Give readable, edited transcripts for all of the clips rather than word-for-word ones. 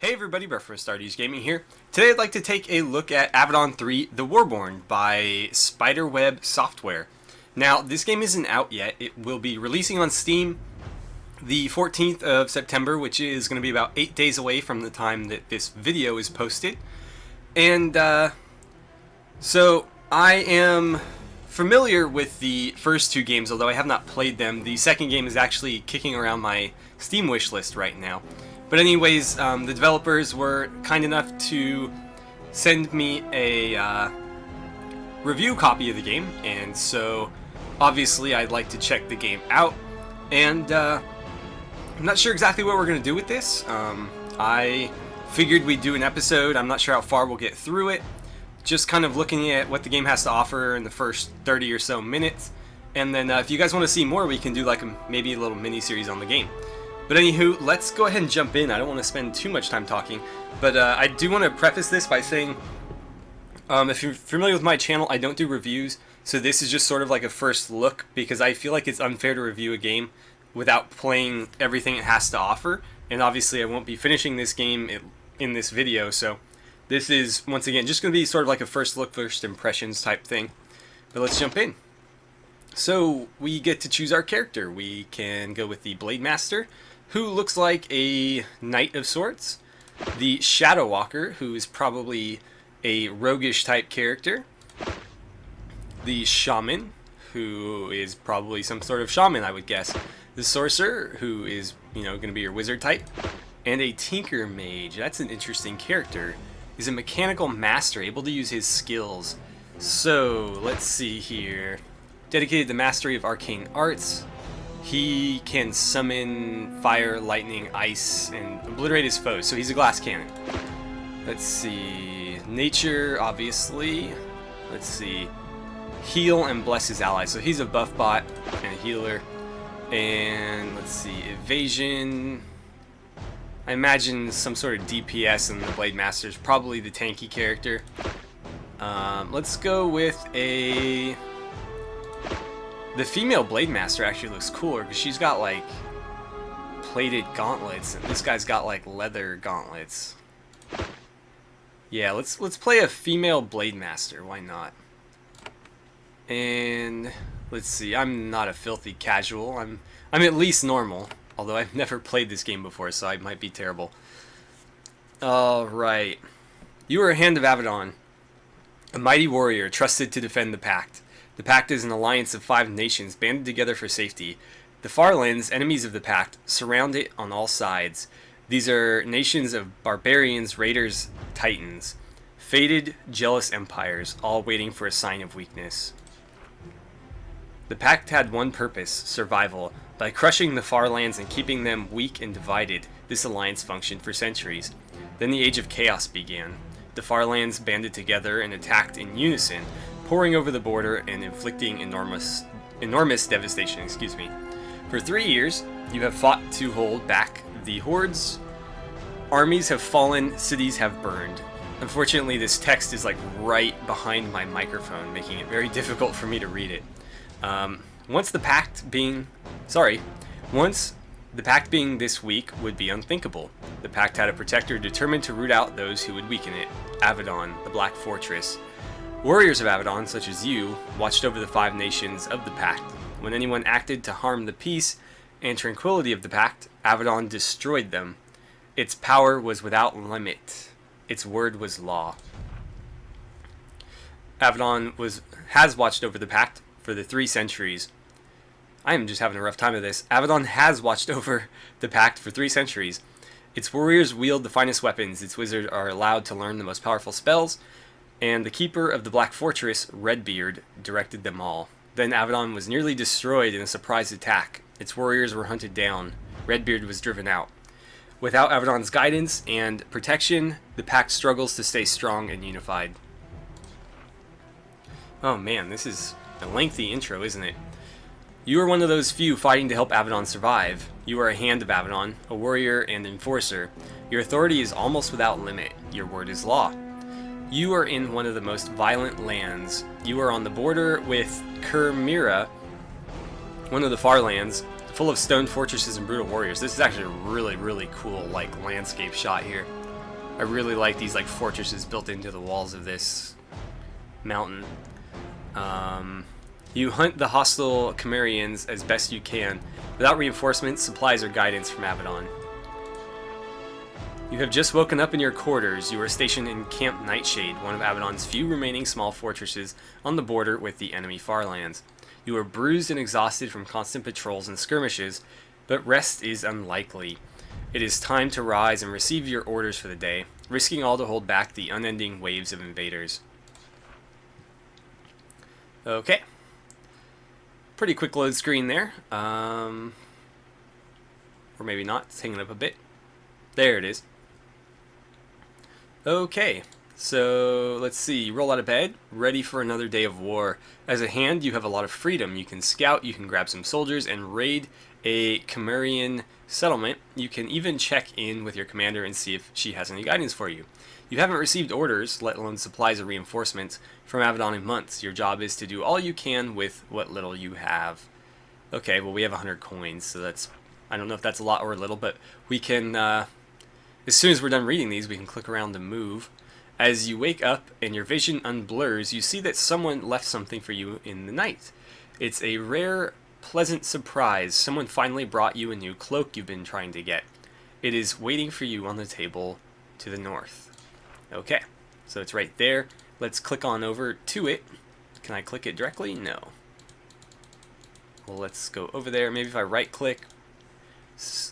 Hey everybody, Brett from AstartesGaming here. Today I'd like to take a look at Avidon 3, The Warborn by Spiderweb Software. Now, this game isn't out yet. It will be releasing on Steam the 14th of September, which is going to be about 8 days away from the time that this video is posted. And, so I am familiar with the first two games, although I have not played them. The second game is actually kicking around my Steam wish list right now. But anyways, the developers were kind enough to send me a review copy of the game, and so obviously I'd like to check the game out. And I'm not sure exactly what we're going to do with this. I figured we'd do an episode. I'm not sure how far we'll get through it. Just kind of looking at what the game has to offer in the first 30 or so minutes. And then if you guys want to see more, we can do like maybe a little mini-series on the game. But anywho, let's go ahead and jump in. I don't want to spend too much time talking, but I do want to preface this by saying, if you're familiar with my channel, I don't do reviews, so this is just sort of like a first look, because I feel like it's unfair to review a game without playing everything it has to offer, and obviously I won't be finishing this game in this video, so this is, once again, just going to be sort of like a first look, first impressions type thing. But let's jump in. So, we get to choose our character. We can go with the Blade Master, who looks like a knight of sorts, the Shadow Walker, who is probably a roguish type character, the Shaman, who is probably some sort of shaman, I would guess, the Sorcerer, who is, going to be your wizard type, and a Tinker Mage. That's an interesting character. He's a mechanical master, able to use his skills. So, let's see here. Dedicated to mastery of arcane arts. He can summon fire, lightning, ice, and obliterate his foes, so he's a glass cannon. Let's see, nature, obviously. Let's see, heal and bless his allies, so he's a buff bot and a healer. And let's see, evasion. I imagine some sort of DPS in the Blade Master is probably the tanky character. Let's go with the female Blade Master actually looks cooler because she's got like plated gauntlets, and this guy's got like leather gauntlets. Yeah, let's play a female Blade Master. Why not? And let's see. I'm not a filthy casual. I'm at least normal. Although I've never played this game before, so I might be terrible. All right. You are a Hand of Avadon, a mighty warrior trusted to defend the Pact. The Pact is an alliance of 5 nations banded together for safety. The Farlands, enemies of the Pact, surround it on all sides. These are nations of barbarians, raiders, titans. Fated, jealous empires, all waiting for a sign of weakness. The Pact had one purpose, survival. By crushing the Farlands and keeping them weak and divided, this alliance functioned for centuries. Then the Age of Chaos began. The Farlands banded together and attacked in unison, pouring over the border and inflicting enormous devastation. For 3 years, you have fought to hold back the hordes. Armies have fallen, cities have burned. Unfortunately, this text is like right behind my microphone, making it very difficult for me to read it. Once the Pact being this weak would be unthinkable. The Pact had a protector determined to root out those who would weaken it. Avidon, the Black Fortress. Warriors of Avidon, such as you, watched over the 5 nations of the Pact. When anyone acted to harm the peace and tranquility of the Pact, Avidon destroyed them. Its power was without limit. Its word was law. Avidon has watched over the Pact for the 3 centuries. I am just having a rough time of this. Avidon has watched over the Pact for 3 centuries. Its warriors wield the finest weapons. Its wizards are allowed to learn the most powerful spells. And the keeper of the Black Fortress, Redbeard, directed them all. Then Avidon was nearly destroyed in a surprise attack. Its warriors were hunted down. Redbeard was driven out. Without Avidon's guidance and protection, the Pact struggles to stay strong and unified. Oh man, this is a lengthy intro, isn't it? You are one of those few fighting to help Avidon survive. You are a Hand of Avadon, a warrior and enforcer. Your authority is almost without limit. Your word is law. You are in one of the most violent lands. You are on the border with Kermira, one of the Farlands, full of stone fortresses and brutal warriors. This is actually a really, really cool, landscape shot here. I really like these like fortresses built into the walls of this mountain. You hunt the hostile Cimmerians as best you can, without reinforcements, supplies, or guidance from Avidon. You have just woken up in your quarters. You are stationed in Camp Nightshade, one of Avidon's few remaining small fortresses on the border with the enemy Farlands. You are bruised and exhausted from constant patrols and skirmishes, but rest is unlikely. It is time to rise and receive your orders for the day, risking all to hold back the unending waves of invaders. Okay. Pretty quick load screen there. Or maybe not. It's hanging up a bit. There it is. Okay. So, let's see. Roll out of bed. Ready for another day of war. As a hand, you have a lot of freedom. You can scout, you can grab some soldiers, and raid a Cimmerian settlement. You can even check in with your commander and see if she has any guidance for you. You haven't received orders, let alone supplies or reinforcements, from Avidon in months. Your job is to do all you can with what little you have. Okay, well we have 100 coins, so that's... I don't know if that's a lot or a little, but we can... as soon as we're done reading these, we can click around to move. As you wake up and your vision unblurs, you see that someone left something for you in the night. It's a rare, pleasant surprise. Someone finally brought you a new cloak you've been trying to get. It is waiting for you on the table to the north. Okay, so it's right there. Let's click on over to it. Can I click it directly? No. Well, let's go over there. Maybe if I right click.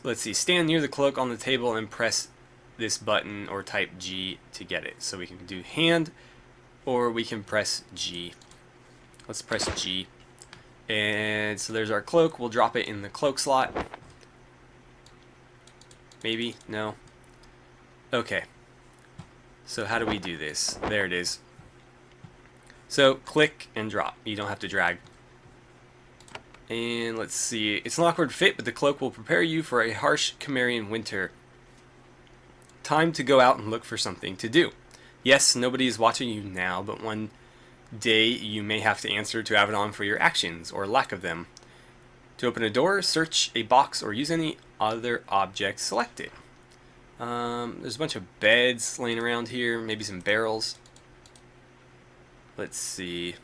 Let's see, stand near the cloak on the table and press this button or type G to get it. So we can do hand or we can press G. Let's press G. And so there's our cloak. We'll drop it in the cloak slot. Maybe? No? Okay. So how do we do this? There it is. So click and drop. You don't have to drag. And let's see. It's an awkward fit, but the cloak will prepare you for a harsh Cimmerian winter. Time to go out and look for something to do. Yes, nobody is watching you now, but one day you may have to answer to Avidon for your actions, or lack of them. To open a door, search a box or use any other object selected. There's a bunch of beds laying around here, maybe some barrels. Let's see.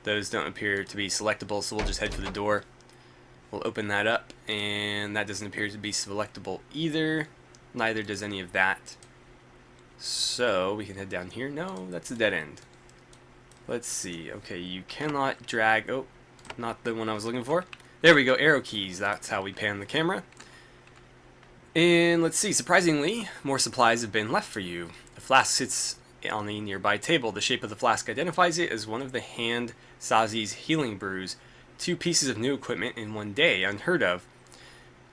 Those don't appear to be selectable, so we'll just head for the door. We'll open that up, and that doesn't appear to be selectable either. Neither does any of that. So, we can head down here. No, that's a dead end. Let's see. Okay, you cannot drag... Oh, not the one I was looking for. There we go, arrow keys. That's how we pan the camera. And let's see, surprisingly, more supplies have been left for you. A flask sits on the nearby table. The shape of the flask identifies it as one of the Hand Sazi's healing brews. 2 pieces of new equipment in one day, unheard of.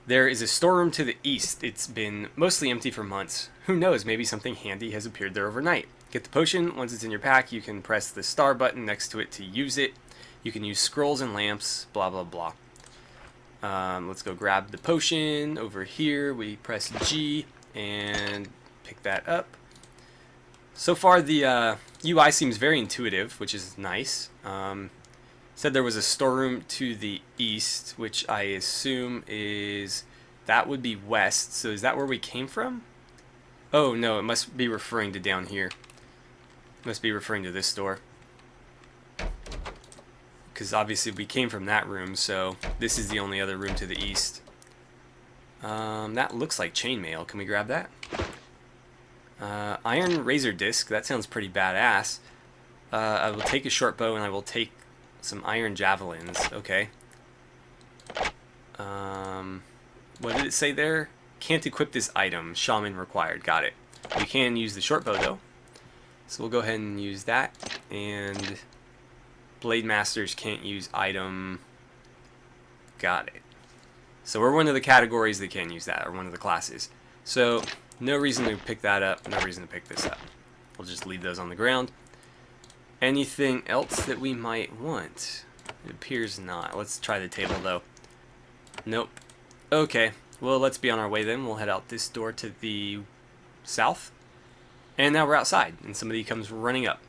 There is a storeroom to the east. It's been mostly empty for months. Who knows, maybe something handy has appeared there overnight. Get the potion. Once it's in your pack, you can press the star button next to it to use it. You can use scrolls and lamps, blah blah blah. Let's go grab the potion over here. We press G and pick that up. So far the UI seems very intuitive, which is nice. Said there was a storeroom to the east, which I assume is... that would be west. So is that where we came from? Oh no, it must be referring to down here. It must be referring to this door. Because obviously we came from that room, so this is the only other room to the east. That looks like chainmail. Can we grab that? Iron razor disc. That sounds pretty badass. I will take a short bow and I will take some iron javelins. Okay. What did it say there? Can't equip this item. Shaman required. Got it. You can use the short bow though. So we'll go ahead and use that. And Blade Masters can't use item. Got it. So we're one of the categories that can use that, or one of the classes. So no reason to pick that up, no reason to pick this up. We'll just leave those on the ground. Anything else that we might want? It appears not. Let's try the table though. Nope. Okay, well let's be on our way then. We'll head out this door to the south. And now we're outside, and somebody comes running up.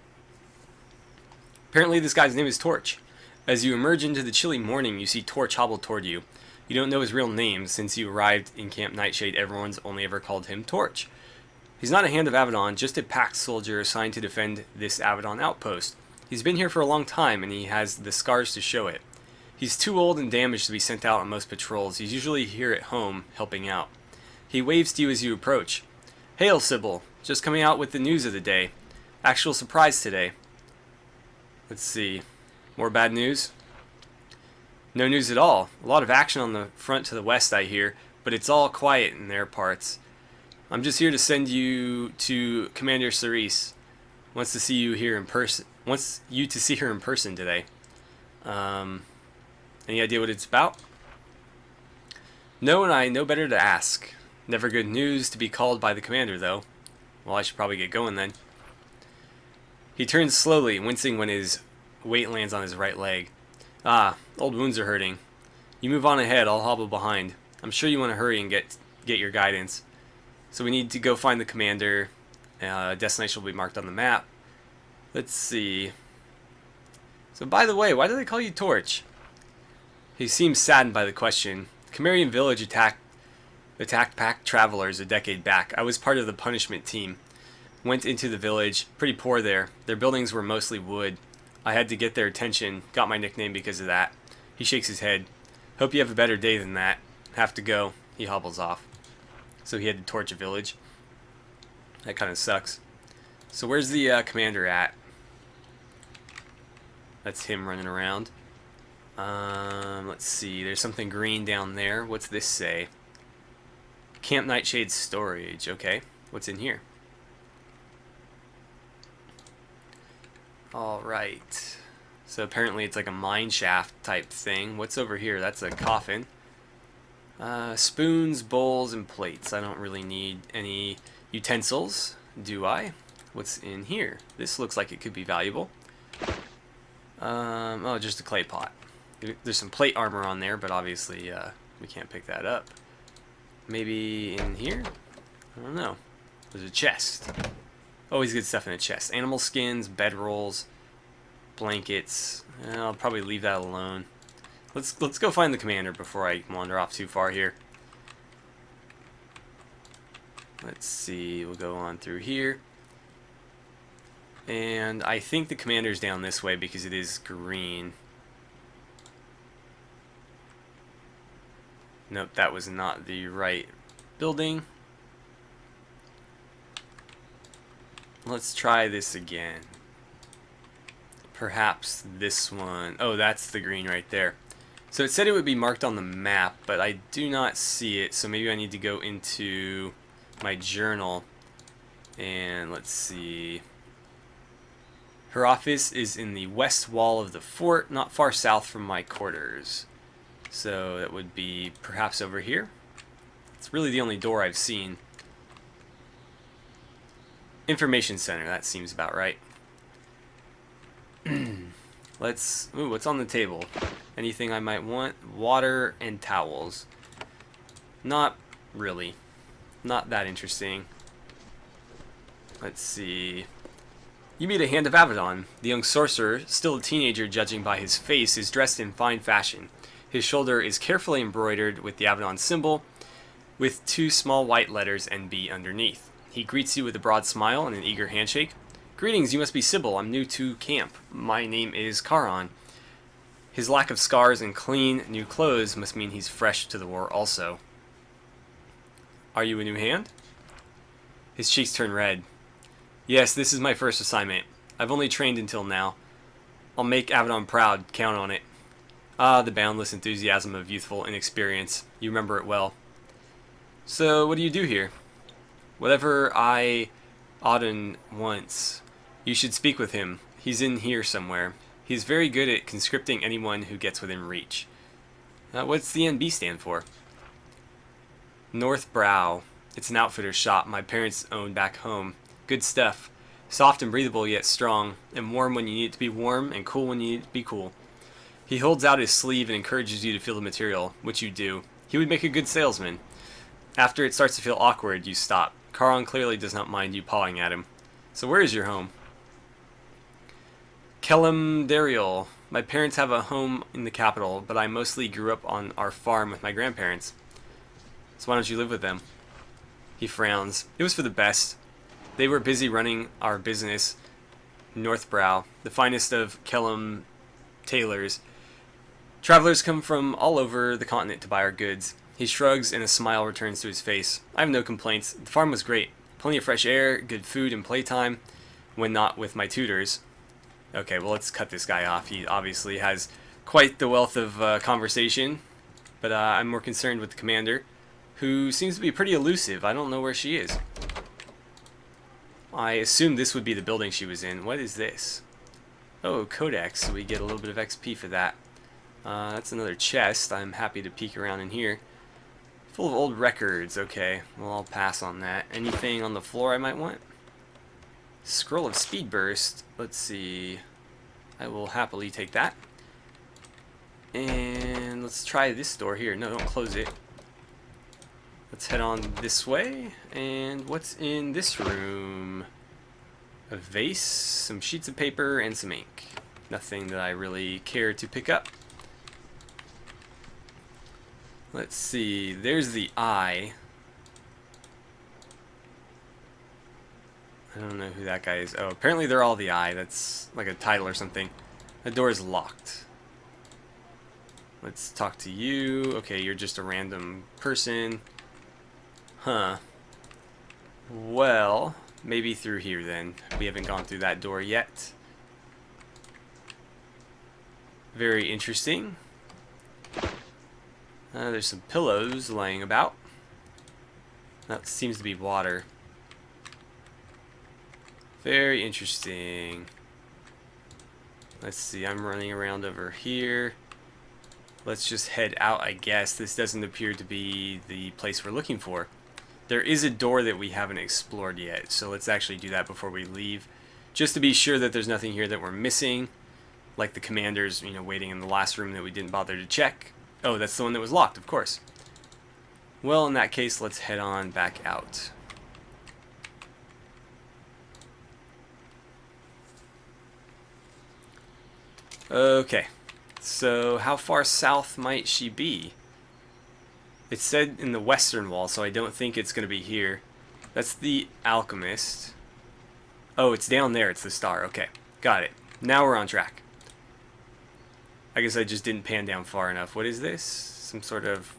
Apparently this guy's name is Torch. As you emerge into the chilly morning, you see Torch hobble toward you. You don't know his real name. Since you arrived in Camp Nightshade, everyone's only ever called him Torch. He's not a Hand of Avadon, just a pack soldier assigned to defend this Avidon outpost. He's been here for a long time, and he has the scars to show it. He's too old and damaged to be sent out on most patrols. He's usually here at home, helping out. He waves to you as you approach. "Hail, Sybil. Just coming out with the news of the day. Actual surprise today." Let's see. More bad news? No news at all. A lot of action on the front to the west, I hear, but it's all quiet in their parts. I'm just here to send you to Commander Sice. Wants to see you here in person. Wants you to see her in person today. Any idea what it's about? No, and I know better to ask. Never good news to be called by the commander, though. Well, I should probably get going then. He turns slowly, wincing when his weight lands on his right leg. "Ah, old wounds are hurting. You move on ahead, I'll hobble behind. I'm sure you want to hurry and get your guidance. So we need to go find the commander. Destination will be marked on the map. Let's see. So by the way, why do they call you Torch?" He seems saddened by the question. Camarian Village attacked pack travelers a decade back. I was part of the punishment team. Went into the village. Pretty poor there. Their buildings were mostly wood. I had to get their attention. Got my nickname because of that. He shakes his head. Hope you have a better day than that. Have to go. He hobbles off. So he had to torch a village. That kind of sucks. So where's the commander at? That's him running around. Let's see. There's something green down there. What's this say? Camp Nightshade storage. Okay. What's in here? Alright. So apparently it's like a mine shaft type thing. What's over here? That's a coffin. Spoons, bowls, and plates. I don't really need any utensils, do I? What's in here? This looks like it could be valuable. Oh, just a clay pot. There's some plate armor on there, but obviously we can't pick that up. Maybe in here? I don't know. There's a chest. Always good stuff in a chest. Animal skins, bedrolls, blankets. I'll probably leave that alone. Let's go find the commander before I wander off too far here. Let's see. We'll go on through here. And I think the commander's down this way because it is green. Nope, that was not the right building. Let's try this again. Perhaps this one. Oh, that's the green right there. So it said it would be marked on the map, but I do not see it. So maybe I need to go into my journal. And let's see. Her office is in the west wall of the fort, not far south from my quarters. So that would be perhaps over here. It's really the only door I've seen. Information center, that seems about right. Ooh, what's on the table? Anything I might want? Water and towels. Not really. Not that interesting. Let's see. You meet a Hand of Avadon. The young sorcerer, still a teenager judging by his face, is dressed in fine fashion. His shoulder is carefully embroidered with the Avidon symbol, with 2 small white letters NB underneath. He greets you with a broad smile and an eager handshake. "Greetings, you must be Sybil. I'm new to camp. My name is Karan." His lack of scars and clean, new clothes must mean he's fresh to the war also. "Are you a new hand?" His cheeks turn red. "Yes, this is my first assignment. I've only trained until now. I'll make Avidon proud. Count on it." Ah, the boundless enthusiasm of youthful inexperience. You remember it well. "So, what do you do here?" "Whatever Avidon wants. You should speak with him. He's in here somewhere. He's very good at conscripting anyone who gets within reach." What's the NB stand for? "North Brow. It's an outfitter's shop my parents own back home. Good stuff. Soft and breathable yet strong, and warm when you need it to be warm, and cool when you need it to be cool." He holds out his sleeve and encourages you to feel the material, which you do. He would make a good salesman. After it starts to feel awkward, you stop. Karan clearly does not mind you pawing at him. "So where is your home?" "Kellam Dariel. My parents have a home in the capital, but I mostly grew up on our farm with my grandparents." "So why don't you live with them?" He frowns. "It was for the best. They were busy running our business, Northbrow, the finest of Kellum tailors. Travelers come from all over the continent to buy our goods. He shrugs and a smile returns to his face. I have no complaints. The farm was great. Plenty of fresh air, good food and playtime, when not with my tutors. Okay, well, let's cut this guy off. He obviously has quite the wealth of conversation, but I'm more concerned with the commander, who seems to be pretty elusive. I don't know where she is. I assumed this would be the building she was in. What is this? Oh, Codex, so we get a little bit of XP for that. That's another chest. I'm happy to peek around in here. Full of old records. Okay, well, I'll pass on that. Anything on the floor I might want? Scroll of Speed Burst. Let's see. I will happily take that. And let's try this door here. No, don't close it. Let's head on this way. And what's in this room? A vase, some sheets of paper, and some ink. Nothing that I really care to pick up. Let's see. There's the eye. I don't know who that guy is. Oh, apparently they're all the eye. That's like a title or something. The door is locked. Let's talk to you. Okay, you're just a random person. Huh. Well, maybe through here then. We haven't gone through that door yet. Very interesting. There's some pillows laying about. That seems to be water. Very interesting. Let's see, I'm running around over here. Let's just head out, I guess. This doesn't appear to be the place we're looking for. There is a door that we haven't explored yet, so let's actually do that before we leave. Just to be sure that there's nothing here that we're missing. Like the commanders, you know, waiting in the last room that we didn't bother to check. Oh, that's the one that was locked, of course. Well, in that case, let's head on back out. Okay, so how far south might she be? It said in the western wall, so I don't think it's going to be here. That's the alchemist. Oh, it's down there. It's the star. Okay, got it. Now we're on track. I guess I just didn't pan down far enough. What is this? Some sort of...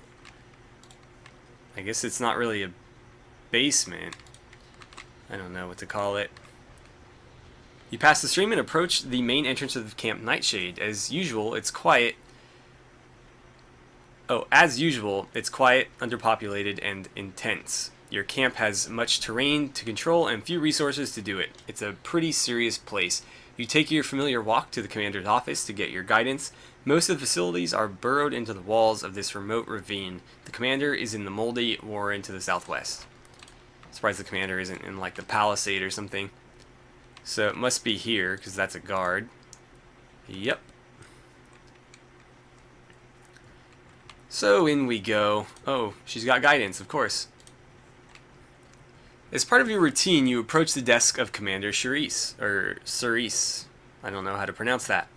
I guess it's not really a basement. I don't know what to call it. You pass the stream and approach the main entrance of Camp Nightshade. As usual, it's quiet. Oh, as usual, it's quiet, underpopulated, and intense. Your camp has much terrain to control and few resources to do it. It's a pretty serious place. You take your familiar walk to the commander's office to get your guidance. Most of the facilities are burrowed into the walls of this remote ravine. The commander is in the moldy warren to the southwest. Surprised the commander isn't in like the palisade or something. So it must be here, because that's a guard. Yep. So in we go. Oh, she's got guidance, of course. As part of your routine, you approach the desk of Commander Sice, or Sice. I don't know how to pronounce that.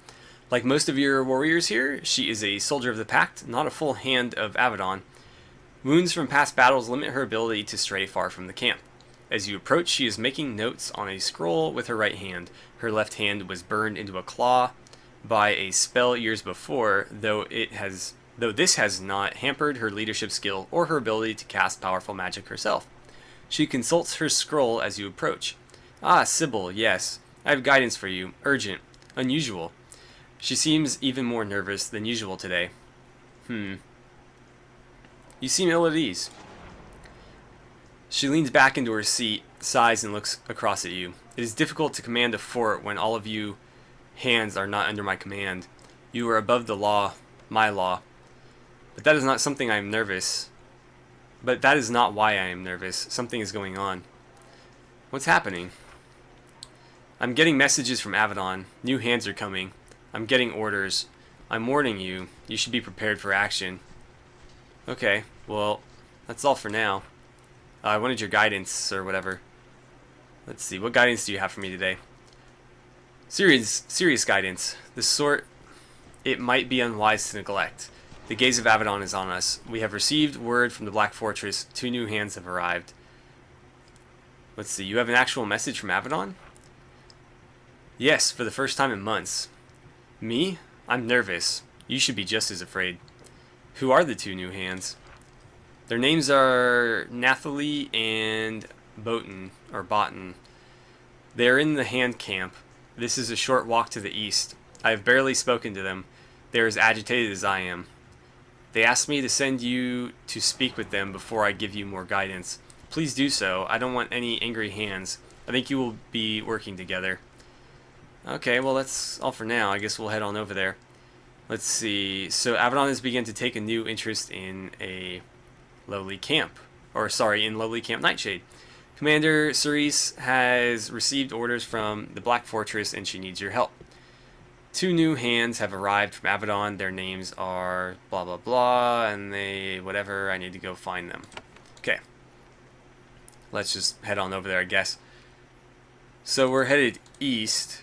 Like most of your warriors here, she is a soldier of the Pact, not a full Hand of Avadon. Wounds from past battles limit her ability to stray far from the camp. As you approach, she is making notes on a scroll with her right hand. Her left hand was burned into a claw by a spell years before, though this has not hampered her leadership skill or her ability to cast powerful magic herself. She consults her scroll as you approach. Ah, Sybil, yes. I have guidance for you. Urgent. Unusual. She seems even more nervous than usual today. You seem ill at ease. She leans back into her seat, sighs, and looks across at you. It is difficult to command a fort when all of you hands are not under my command. You are above the law, my law. But that is not something I am nervous. But that is not why I am nervous. Something is going on. What's happening? I'm getting messages from Avidon. New hands are coming. I'm getting orders. I'm warning you. You should be prepared for action. Okay, well, that's all for now. I wanted your guidance, or whatever. Let's see, what guidance do you have for me today? Serious guidance. The sort it might be unwise to neglect. The gaze of Avidon is on us. We have received word from the Black Fortress. 2 new hands have arrived. Let's see, you have an actual message from Avidon? Yes, for the first time in months. Me? I'm nervous. You should be just as afraid. Who are the two new hands? Their names are Nathalie and Botan, or Botan. They are in the hand camp. This is a short walk to the east. I have barely spoken to them. They are as agitated as I am. They asked me to send you to speak with them before I give you more guidance. Please do so. I don't want any angry hands. I think you will be working together. Okay, well that's all for now. I guess we'll head on over there. Let's see. So Avidon has begun to take a new interest in a lowly camp. In lowly camp Nightshade. Commander Sice has received orders from the Black Fortress and she needs your help. Two new hands have arrived from Avidon. Their names are blah blah blah and they whatever. I need to go find them. Okay. Let's just head on over there, I guess. So we're headed east.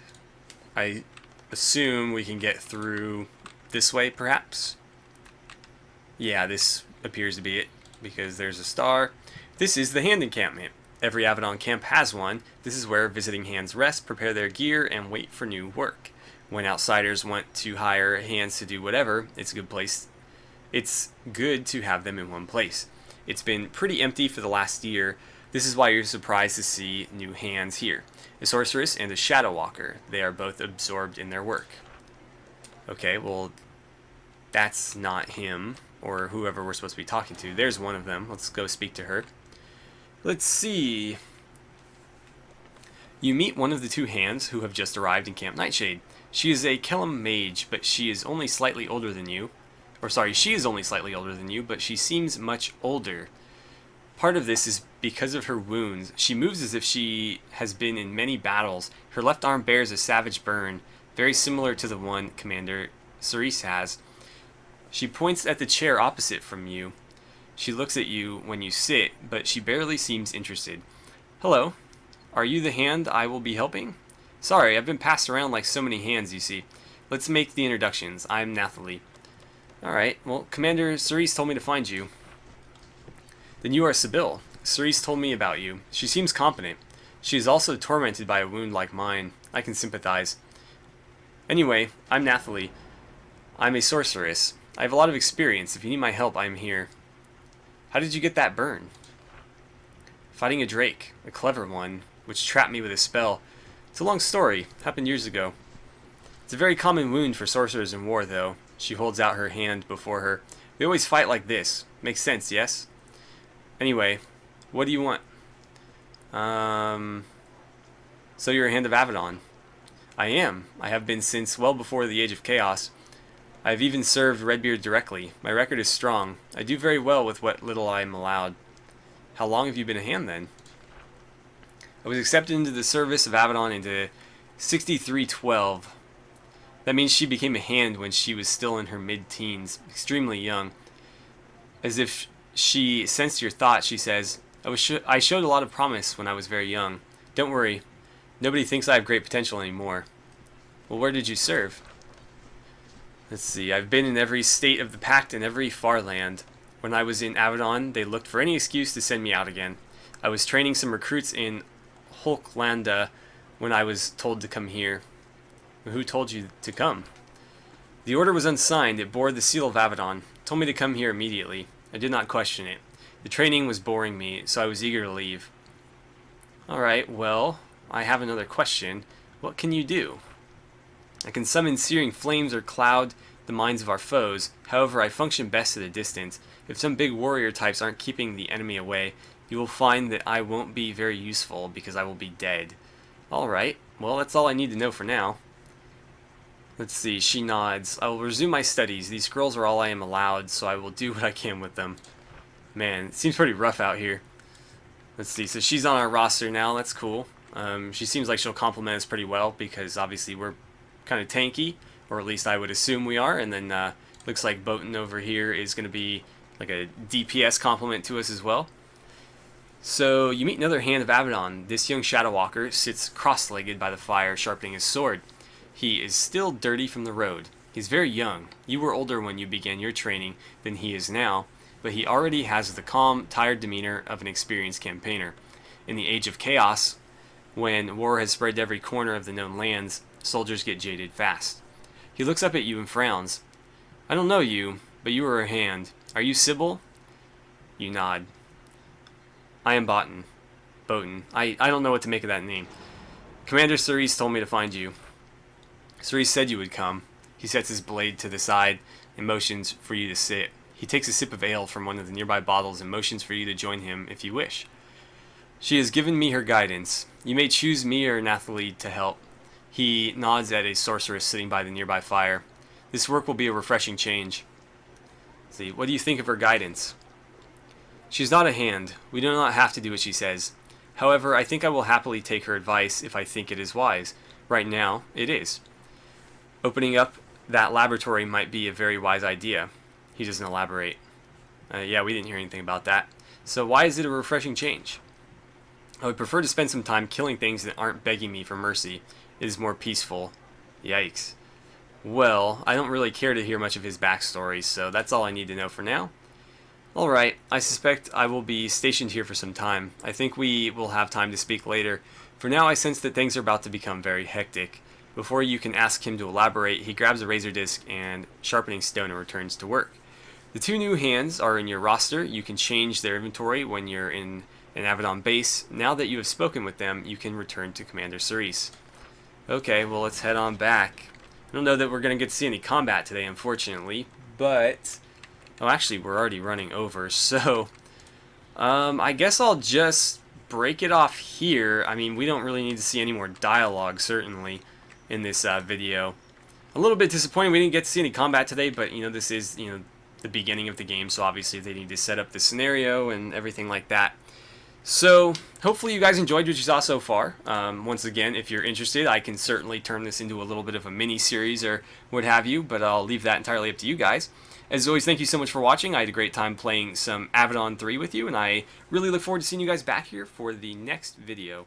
I assume we can get through this way, perhaps. Yeah, this appears to be it, because there's a star. This is the hand encampment. Every Avidon camp has one. This is where visiting hands rest, prepare their gear, and wait for new work. When outsiders want to hire hands to do whatever, it's a good place. It's good to have them in one place. It's been pretty empty for the last year. This is why you're surprised to see new hands here. A sorceress and a shadow walker. They are both absorbed in their work. Okay, well, that's not him, or whoever we're supposed to be talking to. There's one of them. Let's go speak to her. Let's see. You meet one of the two hands who have just arrived in Camp Nightshade. She is a Kellum mage, but she is only slightly older than you. She is only slightly older than you, but she seems much older. Part of this is because of her wounds. She moves as if she has been in many battles. Her left arm bears a savage burn, very similar to the one Commander Sice has. She points at the chair opposite from you. She looks at you when you sit, but she barely seems interested. Hello. Are you the hand I will be helping? Sorry, I've been passed around like so many hands, you see. Let's make the introductions. I'm Nathalie. Alright, well, Commander Sice told me to find you. Then you are Sibyl. Sice told me about you. She seems competent. She is also tormented by a wound like mine. I can sympathize. Anyway, I'm Nathalie. I'm a sorceress. I have a lot of experience. If you need my help, I am here. How did you get that burn? Fighting a drake, a clever one, which trapped me with a spell. It's a long story. Happened years ago. It's a very common wound for sorcerers in war, though. She holds out her hand before her. We always fight like this. Makes sense, yes? Anyway, what do you want? So you're a Hand of Avadon. I am. I have been since well before the Age of Chaos. I have even served Redbeard directly. My record is strong. I do very well with what little I am allowed. How long have you been a hand, then? I was accepted into the service of Avidon into 6312. That means she became a hand when she was still in her mid-teens, extremely young. As if she sensed your thoughts, she says, I showed a lot of promise when I was very young. Don't worry. Nobody thinks I have great potential anymore. Well, where did you serve? Let's see. I've been in every state of the Pact and every far land. When I was in Avidon, they looked for any excuse to send me out again. I was training some recruits in Holklanda when I was told to come here. Who told you to come? The order was unsigned. It bore the seal of Avidon. Told me to come here immediately. I did not question it. The training was boring me, so I was eager to leave. Alright, well, I have another question. What can you do? I can summon searing flames or cloud the minds of our foes. However, I function best at a distance. If some big warrior types aren't keeping the enemy away, you will find that I won't be very useful because I will be dead. Alright, well, that's all I need to know for now. Let's see, she nods. I will resume my studies. These scrolls are all I am allowed, so I will do what I can with them. Man, it seems pretty rough out here. Let's see, so she's on our roster now. That's cool. She seems like she'll complement us pretty well because obviously we're kind of tanky, or at least I would assume we are. And then looks like Botan over here is going to be like a DPS complement to us as well. So you meet another Hand of Avadon. This young Shadow Walker sits cross-legged by the fire, sharpening his sword. He is still dirty from the road. He's very young. You were older when you began your training than he is now, but he already has the calm, tired demeanor of an experienced campaigner. In the age of chaos, when war has spread to every corner of the known lands, soldiers get jaded fast. He looks up at you and frowns. I don't know you, but you are a hand. Are you Sybil? You nod. I am Botan. I don't know what to make of that name. Commander Sice told me to find you. Sice said you would come. He sets his blade to the side and motions for you to sit. He takes a sip of ale from one of the nearby bottles and motions for you to join him if you wish. She has given me her guidance. You may choose me or MacLeod to help. He nods at a sorceress sitting by the nearby fire. This work will be a refreshing change. Let's see, what do you think of her guidance? She is not a hand. We do not have to do what she says. However, I think I will happily take her advice if I think it is wise. Right now, it is. Opening up that laboratory might be a very wise idea. He doesn't elaborate. Yeah, we didn't hear anything about that. So why is it a refreshing change? I would prefer to spend some time killing things that aren't begging me for mercy. It is more peaceful. Yikes. Well, I don't really care to hear much of his backstory, so that's all I need to know for now. Alright, I suspect I will be stationed here for some time. I think we will have time to speak later. For now, I sense that things are about to become very hectic. Before you can ask him to elaborate, he grabs a razor disc and sharpening stone and returns to work. The two new hands are in your roster. You can change their inventory when you're in an Avidon base. Now that you have spoken with them, you can return to Commander Sice. Okay, well, let's head on back. I don't know that we're going to get to see any combat today, unfortunately, but... Oh, actually, we're already running over, so... I guess I'll just break it off here. I mean, we don't really need to see any more dialogue, certainly, in this video. A little bit disappointing we didn't get to see any combat today, but, this is, the beginning of the game, so obviously they need to set up the scenario and everything like that. So, hopefully you guys enjoyed what you saw so far. Once again, if you're interested, I can certainly turn this into a little bit of a mini-series or what have you, but I'll leave that entirely up to you guys. As always, thank you so much for watching. I had a great time playing some Avidon 3 with you, and I really look forward to seeing you guys back here for the next video.